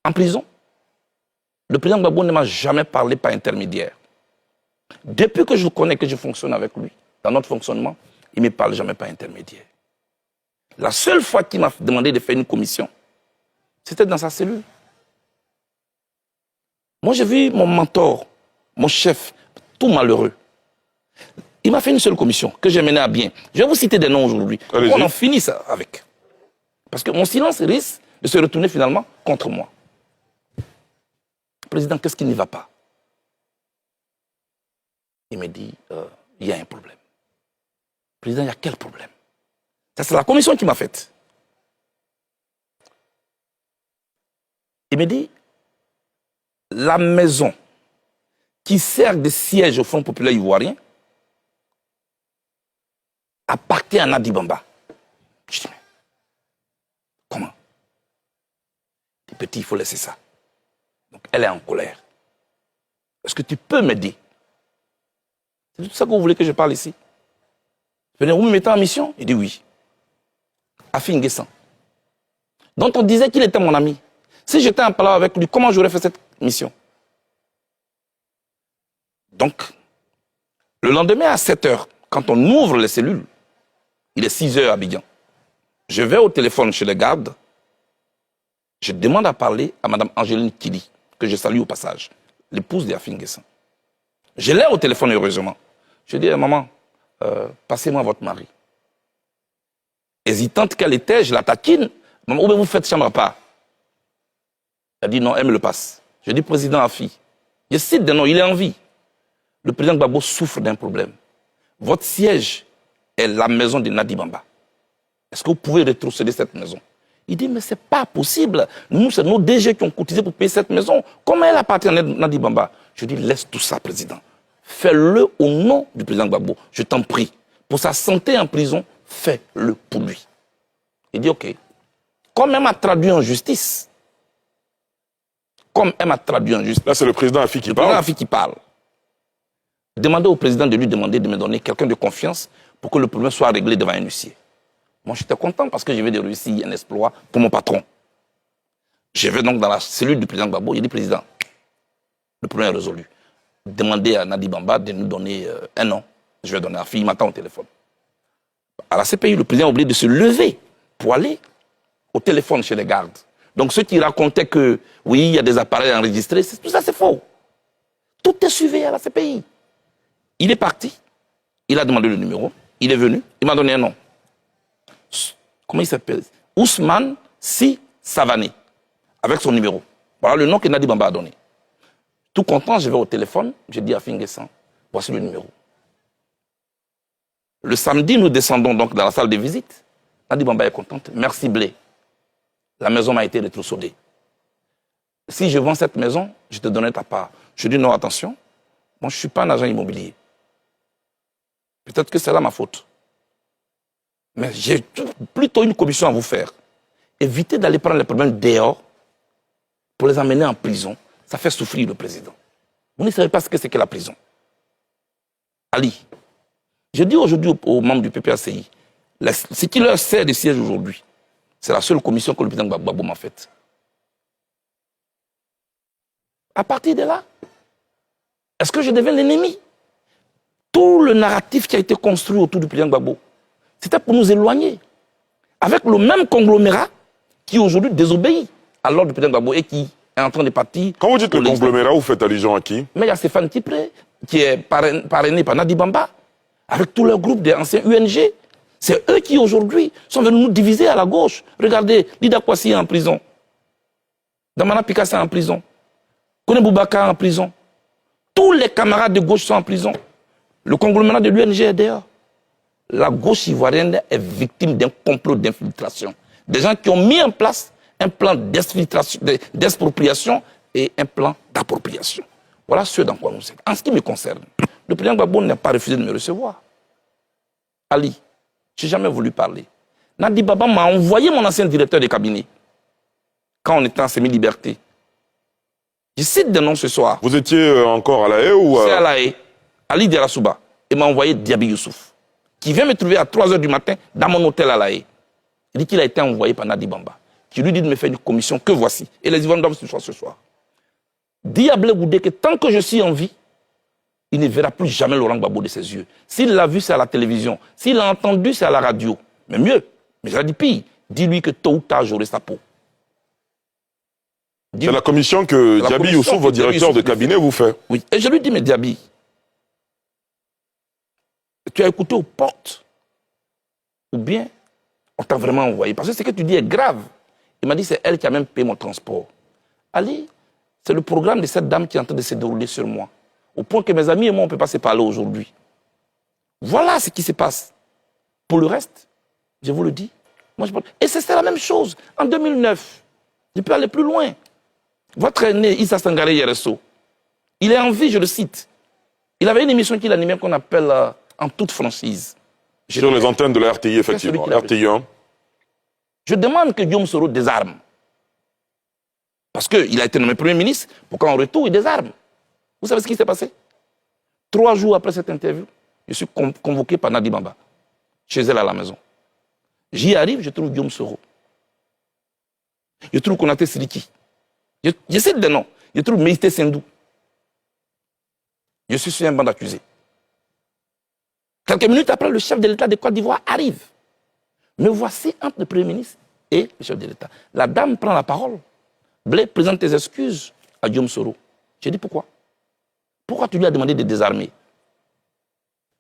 en prison. Le président Gbagbo ne m'a jamais parlé par intermédiaire. Depuis que je le connais, que je fonctionne avec lui, dans notre fonctionnement, il ne me parle jamais par intermédiaire. La seule fois qu'il m'a demandé de faire une commission, c'était dans sa cellule. Moi, j'ai vu mon mentor, mon chef, tout malheureux. Il m'a fait une seule commission que j'ai menée à bien. Je vais vous citer des noms aujourd'hui. On en finit ça avec. Parce que mon silence risque de se retourner finalement contre moi. Président, qu'est-ce qui n'y va pas? Il me dit, il y a un problème. Président, il y a quel problème? Ça, c'est la commission qui m'a faite. Il me dit, la maison qui sert de siège au Front populaire ivoirien appartient à Nadi Bamba. Je dis, mais comment? Il dit, petit, il faut laisser ça. Donc, elle est en colère. Est-ce que tu peux m'aider? C'est tout ça que vous voulez que je parle ici? Vous me mettez en mission? Il dit oui. Afi N'Guessan, dont on disait qu'il était mon ami. Si j'étais en parlant avec lui, comment j'aurais fait cette mission? Donc, le lendemain à 7 h, quand on ouvre les cellules, il est 6 h à Abidjan. Je vais au téléphone chez les gardes. Je demande à parler à Mme Angéline Kili, que je salue au passage, l'épouse d'Afi N'Guessan. Je l'ai au téléphone, heureusement. Je dis, maman, passez-moi votre mari. Hésitante qu'elle était, je la taquine. Maman, où vous faites chambre à part? Elle dit non, elle me le passe. Je dis, président Afi, je cite des noms, il est en vie. Le président Gbagbo souffre d'un problème. Votre siège est la maison de Nadi Bamba. Est-ce que vous pouvez rétrocéder cette maison? Il dit, mais ce n'est pas possible. Nous, c'est nos DG qui ont cotisé pour payer cette maison. Comment elle appartient à Nadi Bamba? Je dis, laisse tout ça, président. Fais-le au nom du président Gbagbo. Je t'en prie. Pour sa santé en prison, fais-le pour lui. Il dit, ok. Comme elle m'a traduit en justice, là, c'est le président Afi qui parle. Le président Afi qui parle. Demandez au président de lui demander de me donner quelqu'un de confiance pour que le problème soit réglé devant un huissier. Moi, j'étais content parce que je vais de réussir un exploit pour mon patron. Je vais donc dans la cellule du président Gbagbo. Il dit, président, le problème est résolu. Demandez à Nadi Bamba de nous donner un an. Je vais donner à Afi, il m'attend au téléphone. À la CPI, le président a oublié de se lever pour aller au téléphone chez les gardes. Donc ceux qui racontaient que, oui, il y a des appareils enregistrés, tout ça c'est faux. Tout est suivi à la CPI. Il est parti, il a demandé le numéro, il est venu, il m'a donné un nom. Comment il s'appelle? Ousmane Si Savané, avec son numéro. Voilà le nom que Nadi Bamba a donné. Tout content, je vais au téléphone, je dis à Afi N'Guessan, voici le numéro. Le samedi, nous descendons donc dans la salle de visite. Nadi Bamba est contente. Merci Blé. La maison m'a été rétrocédée. Si je vends cette maison, je te donnerai ta part. Je dis non, attention, moi je ne suis pas un agent immobilier. Peut-être que c'est là ma faute. Mais j'ai plutôt une commission à vous faire. Évitez d'aller prendre les problèmes dehors pour les amener en prison. Ça fait souffrir le président. Vous ne savez pas ce que c'est que la prison. Ali, je dis aujourd'hui aux membres du PPACI, ce qui leur sert de siège aujourd'hui, c'est la seule commission que le président Gbagbo m'a faite. À partir de là, est-ce que je deviens l'ennemi? Tout le narratif qui a été construit autour du président Gbagbo, c'était pour nous éloigner. Avec le même conglomérat qui aujourd'hui désobéit à l'ordre du président Gbagbo et qui est en train de partir. Quand vous dites le conglomérat, vous faites allusion à qui? Mais il y a Stéphane Tipré, qui est parrainé par Nadi Bamba, avec tout leur groupe d'anciens UNG. C'est eux qui aujourd'hui sont venus nous diviser à la gauche. Regardez, Lida Kwasi est en prison. Damana Pikassa est en prison. Kone Boubaka est en prison. Tous les camarades de gauche sont en prison. Le conglomérat de l'UNG est dehors. La gauche ivoirienne est victime d'un complot d'infiltration. Des gens qui ont mis en place un plan d'expropriation et un plan d'appropriation. Voilà ce dans quoi nous sommes. En ce qui me concerne, le président Gbagbo n'a pas refusé de me recevoir. Ali, je n'ai jamais voulu parler. Nadi Bamba m'a envoyé mon ancien directeur de cabinet quand on était en semi-liberté. Je cite des noms ce soir. Vous étiez encore à La Haye ou C'est à La Haye. Ali Derasouba. Il m'a envoyé Diaby Youssouf, qui vient me trouver à 3 h du matin dans mon hôtel à La Haye. Il dit qu'il a été envoyé par Nadi Bamba. qui lui dit de me faire une commission que voici. Et les Ivoiriens doivent ce soir. Dis à Blé Goudé que tant que je suis en vie, il ne verra plus jamais Laurent Gbagbo de ses yeux. S'il l'a vu, c'est à la télévision. S'il l'a entendu, c'est à la radio. Mais mieux, mais j'ai dit pire, dis-lui que tôt ou tard, j'aurai sa peau. C'est la commission que Diaby Youssouf, votre directeur de cabinet, vous fait. Oui, et je lui dis, mais Diaby, tu as écouté aux portes ou bien on t'a vraiment envoyé? Parce que ce que tu dis est grave. Il m'a dit, c'est elle qui a même payé mon transport. Ali, c'est le programme de cette dame qui est en train de se dérouler sur moi. Au point que mes amis et moi, on ne peut pas se parler aujourd'hui. Voilà ce qui se passe. Pour le reste, je vous le dis. Moi, et c'est la même chose. En 2009, je peux aller plus loin. Votre aîné, Issa Sangaré Yereso, il est en vie, je le cite. Il avait une émission qu'il animait qu'on appelle En toute franchise. Sur les antennes de la RTI, effectivement. RTI 1. Je demande que Guillaume Soro désarme. Parce qu'il a été nommé Premier ministre, pour qu'en retour, il désarme. Vous savez ce qui s'est passé? 3 jours après cette interview, je suis convoqué par Nadi Bamba, chez elle à la maison. J'y arrive, je trouve Guillaume Soro. Je trouve Konaté Siriki. Je cite des noms. Je trouve Meïté Sendou. Je suis sur un banc d'accusés. Quelques minutes après, le chef de l'État de Côte d'Ivoire arrive. Me voici entre le Premier ministre et le chef de l'État. La dame prend la parole. Blé présente tes excuses à Guillaume Soro. J'ai dit pourquoi? Pourquoi tu lui as demandé de désarmer?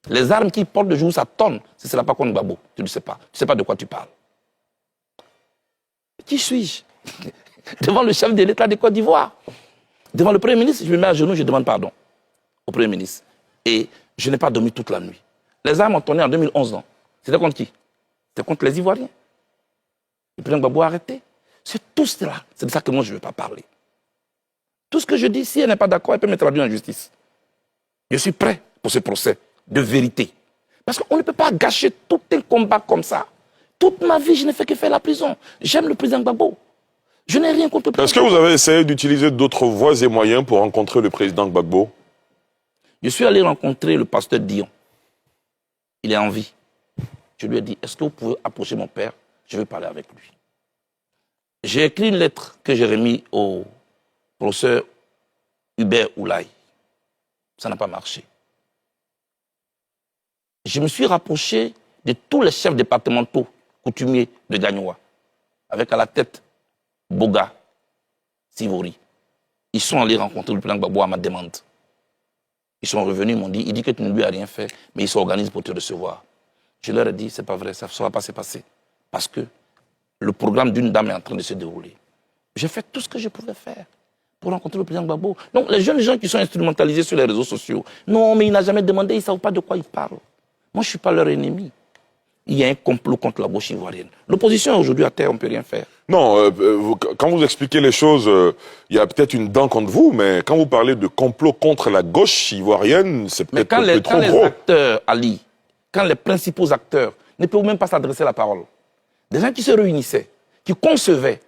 Les armes qu'il porte de jour, ça tonne. Ce ne sera pas contre Gbagbo. Tu ne sais pas. Tu ne sais pas de quoi tu parles. Qui suis-je? Devant le chef de l'État de Côte d'Ivoire. Devant le Premier ministre, je me mets à genoux, je demande pardon au Premier ministre. Et je n'ai pas dormi toute la nuit. Les armes ont tourné en 2011. Non? C'était contre qui? C'était contre les Ivoiriens. Le président Gbagbo a arrêté. C'est tout cela. C'est de ça que moi, je ne veux pas parler. Tout ce que je dis, si elle n'est pas d'accord, elle peut me traduire en justice. Je suis prêt pour ce procès de vérité. Parce qu'on ne peut pas gâcher tout un combat comme ça. Toute ma vie, je n'ai fait que faire la prison. J'aime le président Gbagbo. Je n'ai rien contre le président. Est-ce que vous avez essayé d'utiliser d'autres voies et moyens pour rencontrer le président Gbagbo? Je suis allé rencontrer le pasteur Dion. Il est en vie. Je lui ai dit, est-ce que vous pouvez approcher mon père? Je veux parler avec lui. J'ai écrit une lettre que j'ai remise au professeur Hubert Oulaye. Ça n'a pas marché. Je me suis rapproché de tous les chefs départementaux coutumiers de Gagnoa, avec à la tête Boga, Sivori. Ils sont allés rencontrer le président Gbagbo à ma demande. Ils sont revenus, ils m'ont dit, il dit que tu ne lui as rien fait, mais il s'organise pour te recevoir. Je leur ai dit, c'est pas vrai, ça ne va pas se passer. Parce que le programme d'une dame est en train de se dérouler. J'ai fait tout ce que je pouvais faire pour rencontrer le président Gbagbo. Donc les jeunes gens qui sont instrumentalisés sur les réseaux sociaux, non, mais il n'a jamais demandé, ils ne savent pas de quoi ils parlent. Moi, je ne suis pas leur ennemi. Il y a un complot contre la gauche ivoirienne. L'opposition est aujourd'hui à terre, on ne peut rien faire. Non, quand vous expliquez les choses, il y a peut-être une dent contre vous, mais quand vous parlez de complot contre la gauche ivoirienne, c'est peut-être trop gros. Quand les acteurs, Ali, quand les principaux acteurs ne peuvent même pas s'adresser la parole, des gens qui se réunissaient, qui concevaient,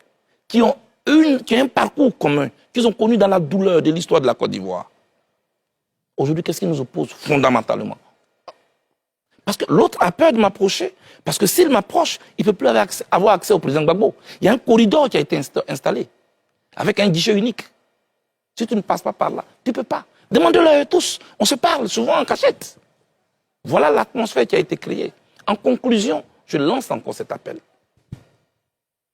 qui ont un parcours commun, qu'ils ont connu dans la douleur de l'histoire de la Côte d'Ivoire. Aujourd'hui, qu'est-ce qui nous oppose fondamentalement? Parce que l'autre a peur de m'approcher. Parce que s'il m'approche, il ne peut plus avoir accès au président Gbagbo. Il y a un corridor qui a été installé, avec un guichet unique. Si tu ne passes pas par là, tu ne peux pas. Demandez-le tous. On se parle souvent en cachette. Voilà l'atmosphère qui a été créée. En conclusion, je lance encore cet appel.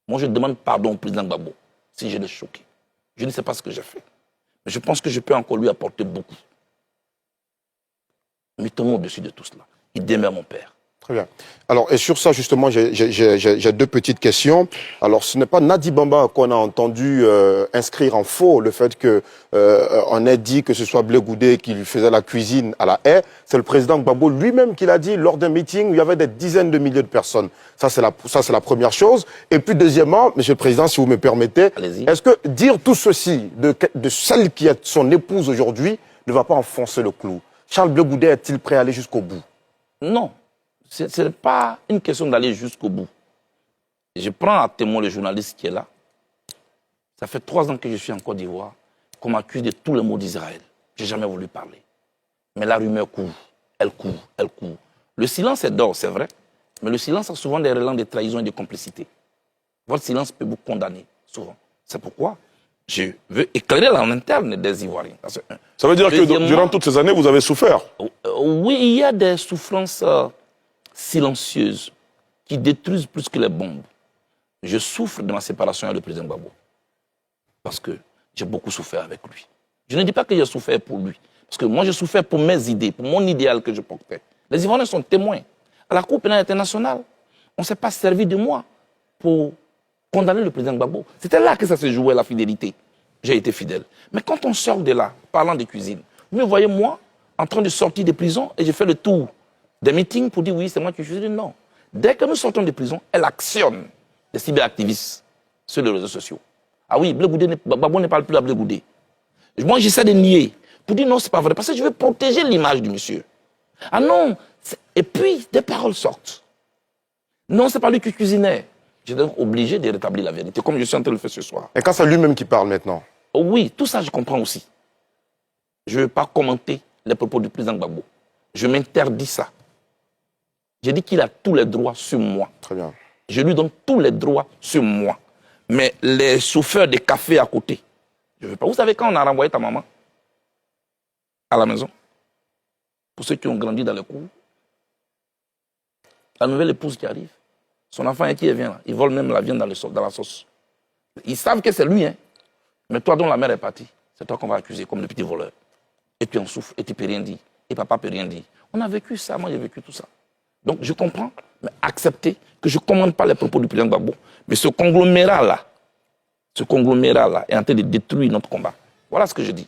Moi, je demande pardon au président Gbagbo si je l'ai choqué. Je ne sais pas ce que j'ai fait. Mais je pense que je peux encore lui apporter beaucoup. Mettons-nous au-dessus de tout cela. Il demeure mon père. Très bien. Alors, et sur ça, justement, j'ai deux petites questions. Alors, ce n'est pas Nadi Bamba qu'on a entendu inscrire en faux le fait que on ait dit que ce soit Blé Goudé qui lui faisait la cuisine à la haie. C'est le président Gbagbo lui-même qui l'a dit lors d'un meeting où il y avait des dizaines de milliers de personnes. Ça, c'est la première chose. Et puis, deuxièmement, Monsieur le Président, si vous me permettez, est-ce que dire tout ceci de celle qui est son épouse aujourd'hui ne va pas enfoncer le clou? Charles Blé Goudé est-il prêt à aller jusqu'au bout? Non, ce n'est pas une question d'aller jusqu'au bout. Je prends à témoin le journaliste qui est là. Ça fait 3 ans que je suis en Côte d'Ivoire, qu'on m'accuse de tous les maux d'Israël. Je n'ai jamais voulu parler. Mais la rumeur court, elle court, elle court. Le silence est d'or, c'est vrai, mais le silence a souvent des relents de trahison et de complicité. Votre silence peut vous condamner, souvent. C'est pourquoi je veux éclairer en interne des Ivoiriens. Ça veut dire que durant toutes ces années, vous avez souffert? Oui, il y a des souffrances silencieuses qui détruisent plus que les bombes. Je souffre de ma séparation avec le président Gbagbo. Parce que j'ai beaucoup souffert avec lui. Je ne dis pas que j'ai souffert pour lui. Parce que moi, je souffert pour mes idées, pour mon idéal que je portais. Les Ivoiriens sont témoins. À la Cour pénale internationale, on ne s'est pas servi de moi pour condamner le président Gbagbo. C'était là que ça se jouait, la fidélité. J'ai été fidèle. Mais quand on sort de là, parlant de cuisine, vous me voyez moi en train de sortir de prison et je fais le tour des meetings pour dire oui, c'est moi qui suis. Non. Dès que nous sortons de prison, elle actionne les cyberactivistes sur les réseaux sociaux. Ah oui, Gbagbo ne parle plus à Blé Goudé. Moi, j'essaie de nier pour dire non, c'est pas vrai, parce que je veux protéger l'image du monsieur. Ah non, et puis des paroles sortent. Non, c'est pas lui qui cuisinait. Je suis donc obligé de rétablir la vérité, comme je suis en train de le faire ce soir. Et quand c'est lui-même qui parle maintenant? Oui, tout ça, je comprends aussi. Je ne veux pas commenter les propos du président Gbagbo. Je m'interdis ça. J'ai dit qu'il a tous les droits sur moi. Très bien. Je lui donne tous les droits sur moi. Mais les chauffeurs de café à côté, je ne veux pas. Vous savez, quand on a renvoyé ta maman à la maison, pour ceux qui ont grandi dans les cours, la nouvelle épouse qui arrive, son enfant est qui vient là. Ils volent même la viande dans la sauce. Ils savent que c'est lui, hein. Mais toi dont la mère est partie, c'est toi qu'on va accuser comme le petit voleur. Et tu en souffres, et tu ne peux rien dire. Et papa ne peut rien dire. On a vécu ça, moi j'ai vécu tout ça. Donc je comprends, mais acceptez que je ne commande pas les propos du président Gbagbo. Mais ce conglomérat-là est en train de détruire notre combat. Voilà ce que je dis.